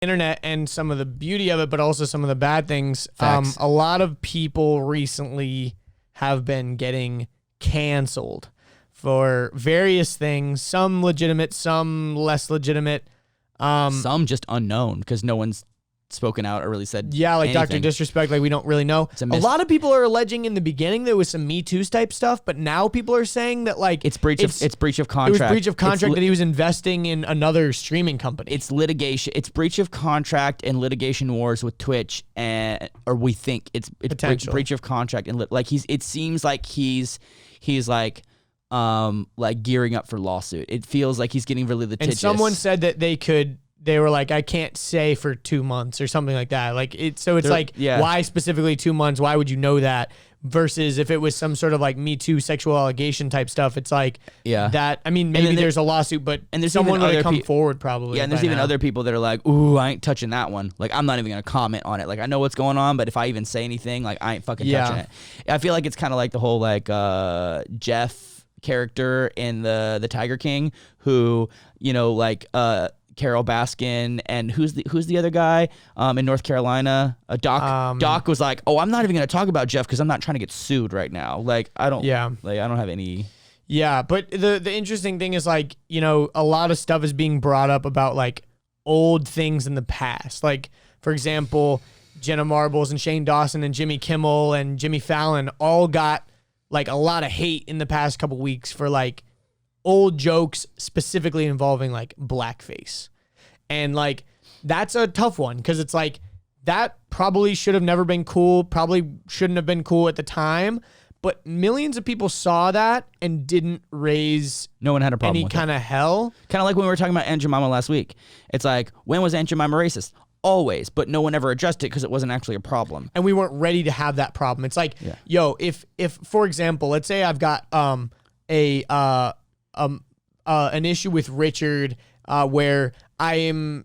internet and some of the beauty of it, but also some of the bad things. Facts. A lot of people recently have been getting canceled for various things, some legitimate, some less legitimate. Some just unknown because no one's spoken out or really said like anything. DrDisrespect, like we don't really know. A lot of people are alleging in the beginning there was some Me Too type stuff, but now people are saying that like it's breach of contract. It was breach of contract that he was investing in another streaming company. It's litigation. It's breach of contract and litigation wars with Twitch, or we think it's breach of contract and it seems like he's like gearing up for lawsuit. It feels like he's getting really litigious. And someone said that they were like, I can't say for 2 months or something like that. Why specifically 2 months? Why would you know that? Versus if it was some sort of like Me Too sexual allegation type stuff, it's like that. I mean, maybe there's a lawsuit, but someone would have come forward probably. Yeah, and there's even other people that are like, ooh, I ain't touching that one. Like, I'm not even going to comment on it. Like, I know what's going on, but if I even say anything, like, I ain't fucking touching it. I feel like it's kind of like the whole like Jeff character in the Tiger King who, Carol Baskin and who's the other guy in North Carolina? Doc. Doc was like, "Oh, I'm not even going to talk about Jeff because I'm not trying to get sued right now. Like, I don't have any." Yeah, but the interesting thing is like, a lot of stuff is being brought up about like old things in the past. Like, for example, Jenna Marbles and Shane Dawson and Jimmy Kimmel and Jimmy Fallon all got like a lot of hate in the past couple weeks for like old jokes specifically involving like blackface. And like, that's a tough one because it's like, that probably should have never been cool, probably shouldn't have been cool at the time, but millions of people saw that and didn't raise no one had a problem any with kind of hell. Kind of like when we were talking about Aunt Jemima last week. It's like, when was Aunt Jemima racist? Always, but no one ever addressed it because it wasn't actually a problem. And we weren't ready to have that problem. It's like, if for example, let's say I've got an issue with Richard where I'm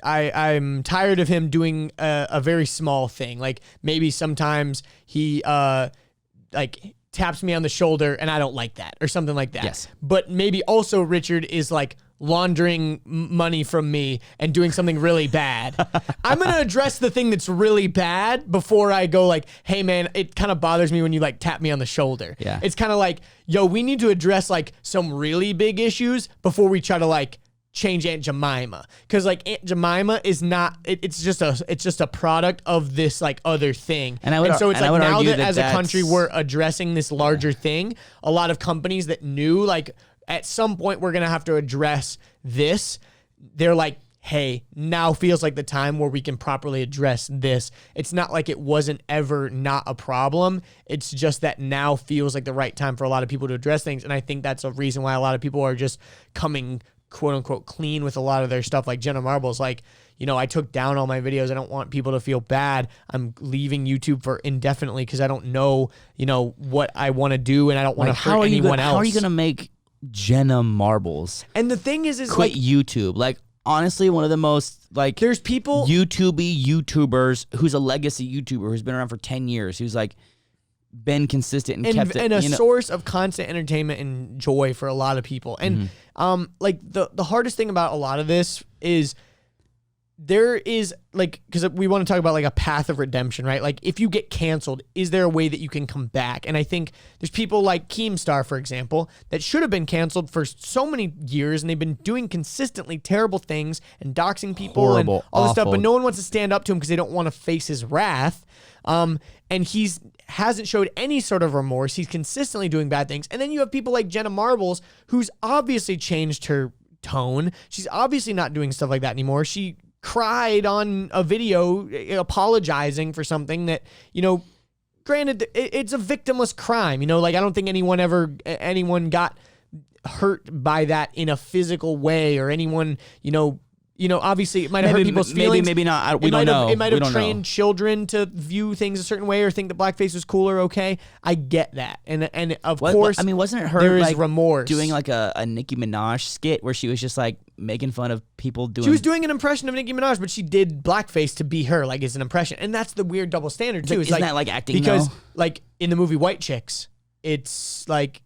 tired of him doing a very small thing. Like maybe sometimes he like taps me on the shoulder and I don't like that or something like that. Yes. But maybe also Richard is like laundering money from me and doing something really bad. I'm going to address the thing that's really bad before I go like, hey man, it kind of bothers me when you like tap me on the shoulder. Yeah. It's kind of like, yo, we need to address like some really big issues before we try to like change Aunt Jemima. Cause like Aunt Jemima is not, it's just a product of this like other thing. And so it's like now that as a country we're addressing this larger thing, a lot of companies that knew like at some point we're going to have to address this. They're like, hey, now feels like the time where we can properly address this. It's not like it wasn't ever not a problem. It's just that now feels like the right time for a lot of people to address things. And I think that's a reason why a lot of people are just coming quote unquote clean with a lot of their stuff. Like Jenna Marbles, like, I took down all my videos. I don't want people to feel bad. I'm leaving YouTube for indefinitely because I don't know, what I want to do and I don't want to hurt anyone else. How are you going to make Jenna Marbles? And the thing is quit like YouTube. Like, honestly, one of the most like there's people YouTubers who's a legacy YouTuber who's been around for 10 years, who's like been consistent and kept it. And a source of constant entertainment and joy for a lot of people. And like the hardest thing about a lot of this is there is like, because we want to talk about like a path of redemption, right? Like if you get canceled, is there a way that you can come back? And I think there's people like Keemstar, for example, that should have been canceled for so many years and they've been doing consistently terrible things and doxing people and all this stuff, but no one wants to stand up to him because they don't want to face his wrath. And hasn't showed any sort of remorse. He's consistently doing bad things. And then you have people like Jenna Marbles, who's obviously changed her tone. She's obviously not doing stuff like that anymore. She cried on a video apologizing for something that, granted, it's a victimless crime. Like I don't think anyone got hurt by that in a physical way or anyone, obviously it might have hurt people's feelings. Maybe not. We don't know. It might have trained children to view things a certain way or think that blackface was cool or okay. I get that. And of course, I mean, wasn't it her there is remorse doing like a Nicki Minaj skit where she was just like making fun of people doing... She was doing an impression of Nicki Minaj, but she did blackface to be her, like as an impression. And that's the weird double standard too. Isn't that like acting because though? Like in the movie White Chicks, it's like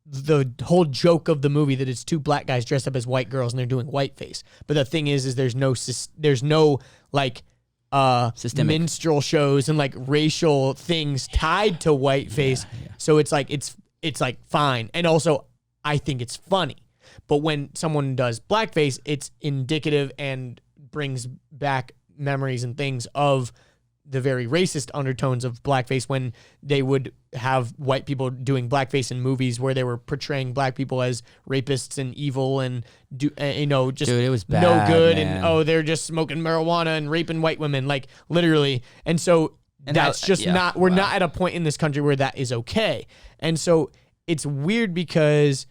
the whole joke of the movie that it's two black guys dressed up as white girls and they're doing whiteface. But the thing is there's no like systemic minstrel shows and like racial things tied to whiteface. Yeah. So it's like fine. And also I think it's funny. But when someone does blackface, it's indicative and brings back memories and things of the very racist undertones of blackface when they would have white people doing blackface in movies where they were portraying black people as rapists and evil and just Dude, it was bad, no good, man. and they're just smoking marijuana and raping white women, like literally. And so that's not at a point in this country where that is okay. And so it's weird because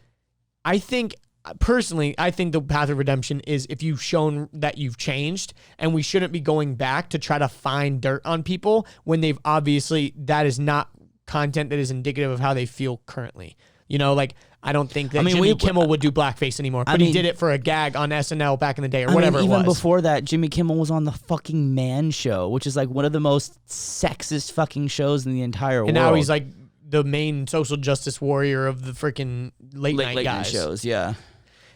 I think the path of redemption is if you've shown that you've changed, and we shouldn't be going back to try to find dirt on people when they've obviously, that is not content that is indicative of how they feel currently. Like, I don't think that Jimmy Kimmel would do blackface anymore, but he did it for a gag on SNL back in the day or whatever it was. Even before that, Jimmy Kimmel was on the fucking Man Show, which is like one of the most sexist fucking shows in the entire world. And now he's like the main social justice warrior of the freaking late night guys. Shows, yeah.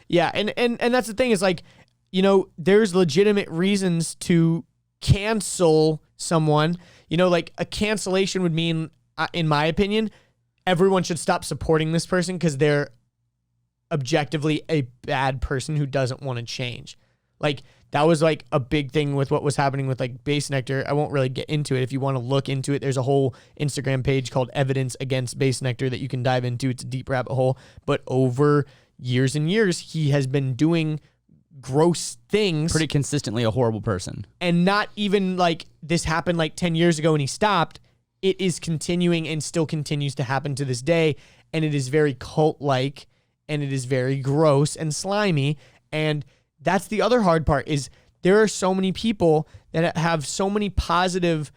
Yeah, and that's the thing is like, there's legitimate reasons to cancel someone. Like a cancellation would mean, in my opinion, everyone should stop supporting this person because they're objectively a bad person who doesn't want to change. Like that was like a big thing with what was happening with like Bassnectar. I won't really get into it. If you want to look into it, there's a whole Instagram page called Evidence Against Bassnectar that you can dive into. It's a deep rabbit hole, but over years and years, he has been doing gross things. Pretty consistently a horrible person. And not even like this happened like 10 years ago and he stopped. It is continuing and still continues to happen to this day. And it is very cult-like and it is very gross and slimy. And that's the other hard part is there are so many people that have so many positive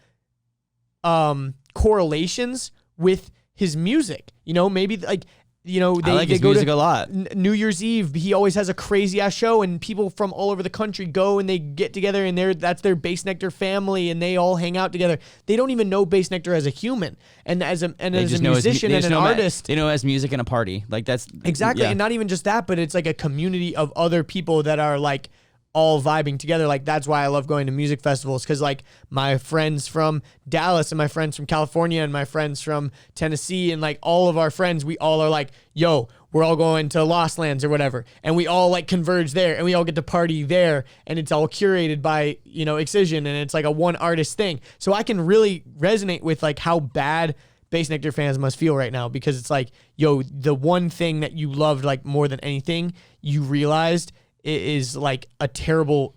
correlations with his music. Maybe like... I like his music a lot. New Year's Eve, he always has a crazy ass show, and people from all over the country go and they get together, and that's their Bassnectar family, and they all hang out together. They don't even know Bassnectar as a human, and as a musician and an artist. They know as music and a party, like that's exactly, and not even just that, but it's like a community of other people that are like all vibing together. Like that's why I love going to music festivals, because like my friends from Dallas and my friends from California and my friends from Tennessee and like all of our friends, we all are like, yo, we're all going to Lost Lands or whatever, and we all like converge there and we all get to party there, and it's all curated by Excision, and it's like a one artist thing. So I can really resonate with like how bad Bassnectar fans must feel right now, because it's like, yo, the one thing that you loved like more than anything, you realized is like a terrible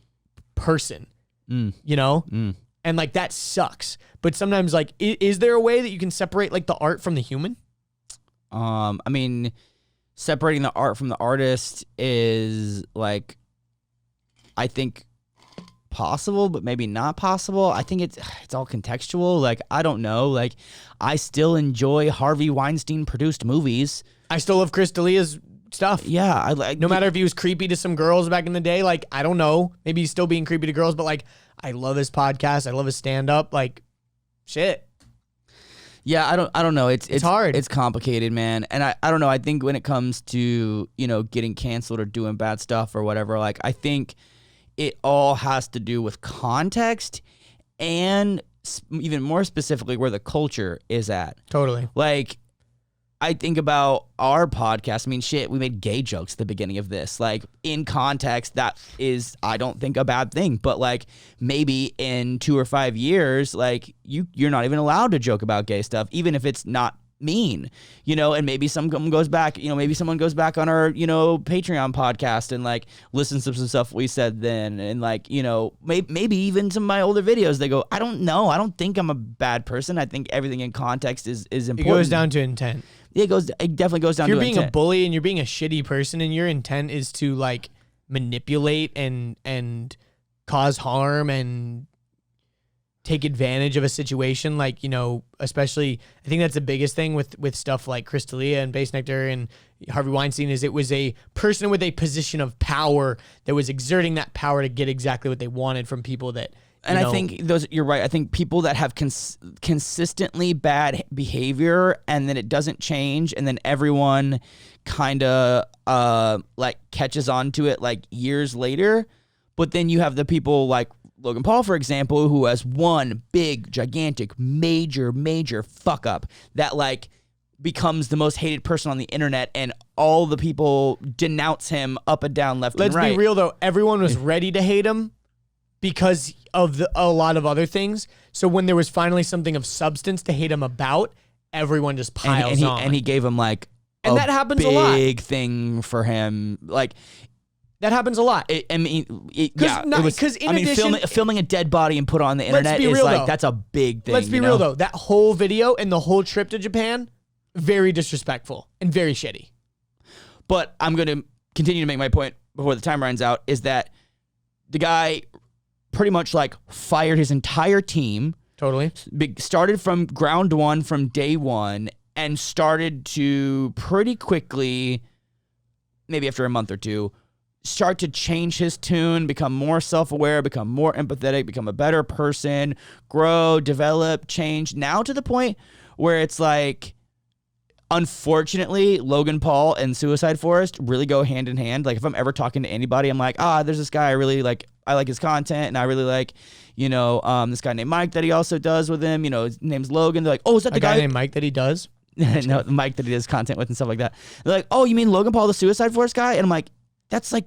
person, and like that sucks. But sometimes like, is there a way that you can separate like the art from the human? I mean, separating the art from the artist is like, I think possible, but maybe not possible. I think it's all contextual. Like, I don't know. Like, I still enjoy Harvey Weinstein produced movies. I still love Chris D'Elia's stuff. Yeah, I like. No matter if he was creepy to some girls back in the day, like I don't know, maybe he's still being creepy to girls, but like I love his podcast. I love his stand up. Like, shit. Yeah, I don't know. It's hard. It's complicated, man. And I don't know. I think when it comes to getting canceled or doing bad stuff or whatever, like I think it all has to do with context and even more specifically where the culture is at. Totally. Like, I think about our podcast. I mean, shit, we made gay jokes at the beginning of this. Like, in context, that is, I don't think, a bad thing. But, like, maybe in 2 or 5 years, like, you're not even allowed to joke about gay stuff, even if it's not mean, and maybe someone goes back, maybe someone goes back on our, Patreon podcast and, like, listens to some stuff we said then. And, like, maybe even some of my older videos, they go, I don't know. I don't think I'm a bad person. I think everything in context is important. It goes down to intent. It definitely goes down to intent. If you're being a bully and you're being a shitty person and your intent is to like manipulate and cause harm and take advantage of a situation, like, you know, especially I think that's the biggest thing with stuff like Chris D'Elia and Bassnectar and Harvey Weinstein is it was a person with a position of power that was exerting that power to get exactly what they wanted from people that. And I think you're right. I think people that have consistently bad behavior and then it doesn't change and then everyone kind of like catches on to it like years later. But then you have the people like Logan Paul, for example, who has one big, gigantic, major fuck up that like becomes the most hated person on the internet and all the people denounce him up and down, left and right. Let's be real though. Everyone was ready to hate him because of a lot of other things. So when there was finally something of substance to hate him about, everyone just piles on. And he gave him like that happens a lot. Big thing for him. Like, that happens a lot. Filming a dead body and put it on the internet is like, that's a big thing. Let's be real though. That whole video and the whole trip to Japan, very disrespectful and very shitty. But I'm going to continue to make my point before the time runs out is that the guy pretty much like fired his entire team. Totally. Started from ground one from day one and started to pretty quickly, maybe after a month or two, start to change his tune, become more self-aware, become more empathetic, become a better person, grow, develop, change. Now to the point where it's like, unfortunately, Logan Paul and Suicide Forest really go hand in hand. Like if I'm ever talking to anybody, I'm like, there's this guy I really like. I like his content, and I really like, you know, this guy named Mike that he also does with him. You know, his name's Logan. They're like, is that the guy named Mike that he does? No, Mike that he does content with and stuff like that. They're like, you mean Logan Paul, the Suicide Forest guy? And I'm like, that's like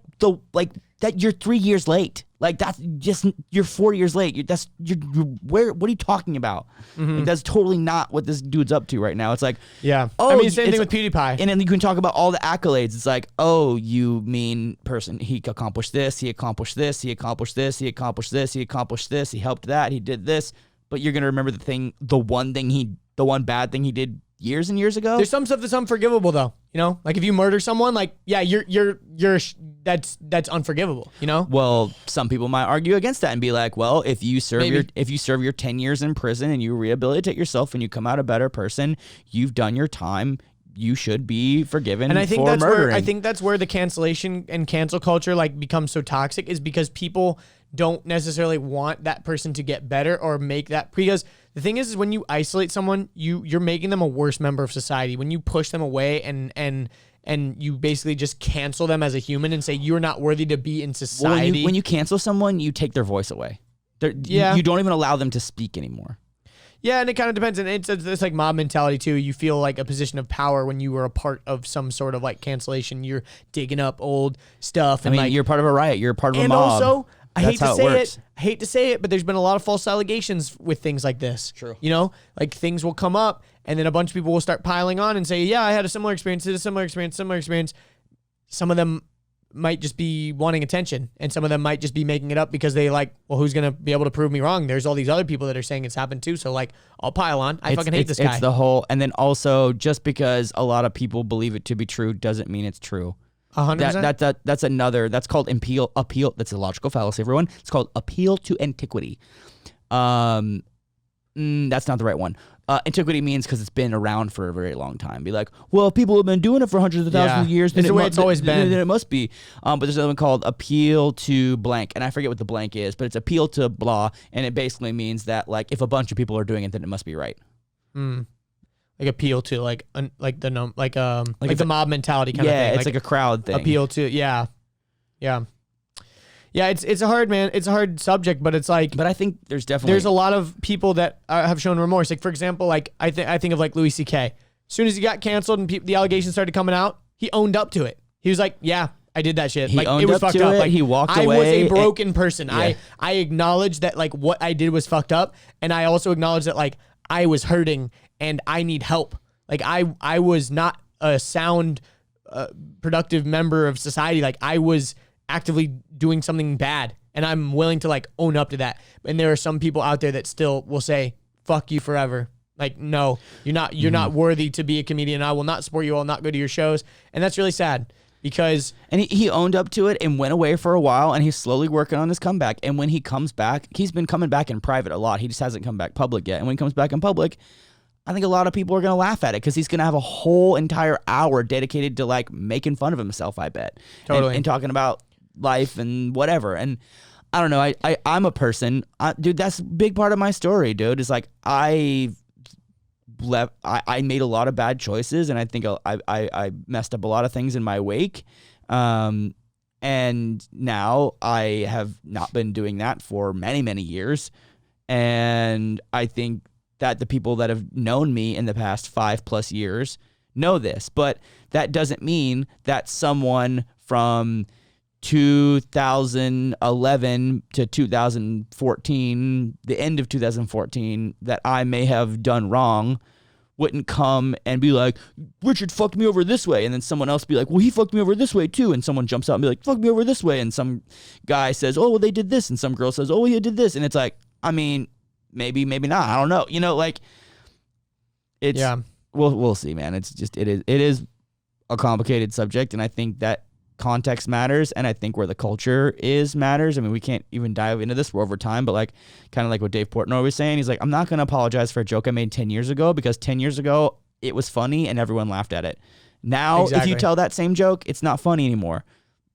that you're 3 years late. Like that's just you're 4 years late. What are you talking about? Mm-hmm. Like, that's totally not what this dude's up to right now. It's like, yeah. I mean, same thing with PewDiePie. And then you can talk about all the accolades. It's like, you mean person. He accomplished this. He accomplished this. He accomplished this. He accomplished this. He accomplished this. He helped that. He did this. But you're gonna remember the one bad thing he did years and years ago. There's some stuff that's unforgivable though. You know, like if you murder someone, like that's unforgivable. You know. Well, some people might argue against that and be like, well, if you serve your 10 years in prison and you rehabilitate yourself and you come out a better person, you've done your time. You should be forgiven. And I think for murdering. I think that's where the cancellation and cancel culture like becomes so toxic is because people don't necessarily want that person to get better or make that because. The thing is when you isolate someone, you're making them a worse member of society. When you push them away and you basically just cancel them as a human and say you're not worthy to be in society. When you cancel someone, you take their voice away. You don't even allow them to speak anymore. Yeah, and it kind of depends. And it's like mob mentality too. You feel like a position of power when you were a part of some sort of like cancellation. You're digging up old stuff. And you're part of a riot. You're part of a And mob. also, I hate to say it, but there's been a lot of false allegations with things like this. True. You know, like things will come up and then a bunch of people will start piling on and say, yeah, I had a similar experience, similar experience. Some of them might just be wanting attention and some of them might just be making it up because they like, well, who's going to be able to prove me wrong? There's all these other people that are saying it's happened too. So like, I'll pile on. I fucking hate this guy. It's the whole, and then also just because a lot of people believe it to be true doesn't mean it's true. 100%. That's called appeal. That's a logical fallacy, everyone. It's called appeal to antiquity. That's not the right one. Antiquity means because it's been around for a very long time. Be like, well, people have been doing it for hundreds of thousands of years. It's the way it's always been. Then it must be. But there's another one called appeal to blank, and I forget what the blank is, but it's appeal to blah, and it basically means that like if a bunch of people are doing it, then it must be right. Like appeal to like the mob mentality kind of thing. Yeah, it's like a crowd thing. Appeal to yeah. It's a hard subject, but it's like. But I think there's a lot of people that have shown remorse. Like for example, like I think of like Louis C.K. As soon as he got canceled and the allegations started coming out, he owned up to it. He was like, yeah, I did that shit. He like owned it was up fucked to up. it. Like he walked away. I was a broken person. Yeah. I acknowledge that like what I did was fucked up, and I also acknowledge that like I was hurting and I need help. Like I was not a sound, productive member of society. Like I was actively doing something bad, and I'm willing to like own up to that. And there are some people out there that still will say, "Fuck you forever." Like, no, you're not worthy to be a comedian. I will not support you. I will not go to your shows, and that's really sad because and he owned up to it and went away for a while, and he's slowly working on his comeback. And when he comes back, he's been coming back in private a lot. He just hasn't come back public yet. And when he comes back in public, I think a lot of people are going to laugh at it because he's going to have a whole entire hour dedicated to like making fun of himself, I bet. Totally. And talking about life and whatever. And I don't know. I'm a person, dude, that's a big part of my story, dude. Is like I made a lot of bad choices, and I think I messed up a lot of things in my wake. And now I have not been doing that for many, many years. And I think that the people that have known me in the past 5+ years know this, but that doesn't mean that someone from 2011 to 2014, the end of 2014, that I may have done wrong, wouldn't come and be like, Richard fucked me over this way. And then someone else be like, well, he fucked me over this way too. And someone jumps out and be like, fuck me over this way. And some guy says, oh, well, they did this. And some girl says, oh, he did this. And it's like, I mean, maybe not. I don't know. You know, like it's, we'll see, man. It's just, it is a complicated subject. And I think that context matters. And I think where the culture is matters. I mean, we can't even dive into this over time, but like kind of like what Dave Portnoy was saying, he's like, I'm not going to apologize for a joke I made 10 years ago because 10 years ago it was funny and everyone laughed at it. Now, if you tell that same joke, it's not funny anymore.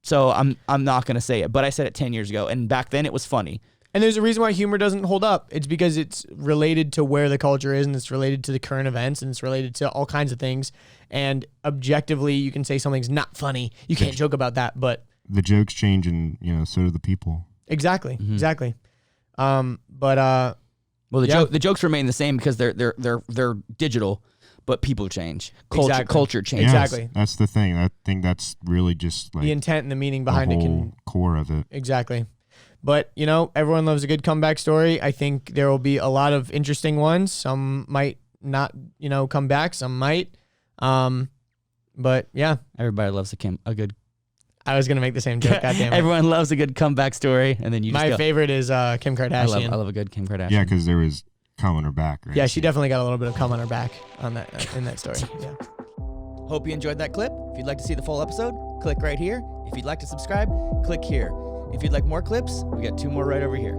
So I'm not going to say it, but I said it 10 years ago. And back then it was funny. And there's a reason why humor doesn't hold up. It's because it's related to where the culture is, and it's related to the current events, and it's related to all kinds of things. And objectively, you can say something's not funny. You can't joke about that, but the jokes change, and so do the people. Exactly, exactly. Well, the jokes remain the same because they're digital, but people change. Culture changes. Exactly. That's the thing. I think that's really just like the intent and the meaning behind it can core of it. Exactly. But, everyone loves a good comeback story. I think there will be a lot of interesting ones. Some might not, come back. Some might. But, yeah. Everybody loves a good... I was going to make the same joke. Goddamn it. Everyone loves a good comeback story. And then My favorite is Kim Kardashian. I love a good Kim Kardashian. Yeah, because there was cum on her back, right? Yeah, she definitely got a little bit of cum on her back on that in that story. Yeah. Hope you enjoyed that clip. If you'd like to see the full episode, click right here. If you'd like to subscribe, click here. If you'd like more clips, we got 2 more right over here.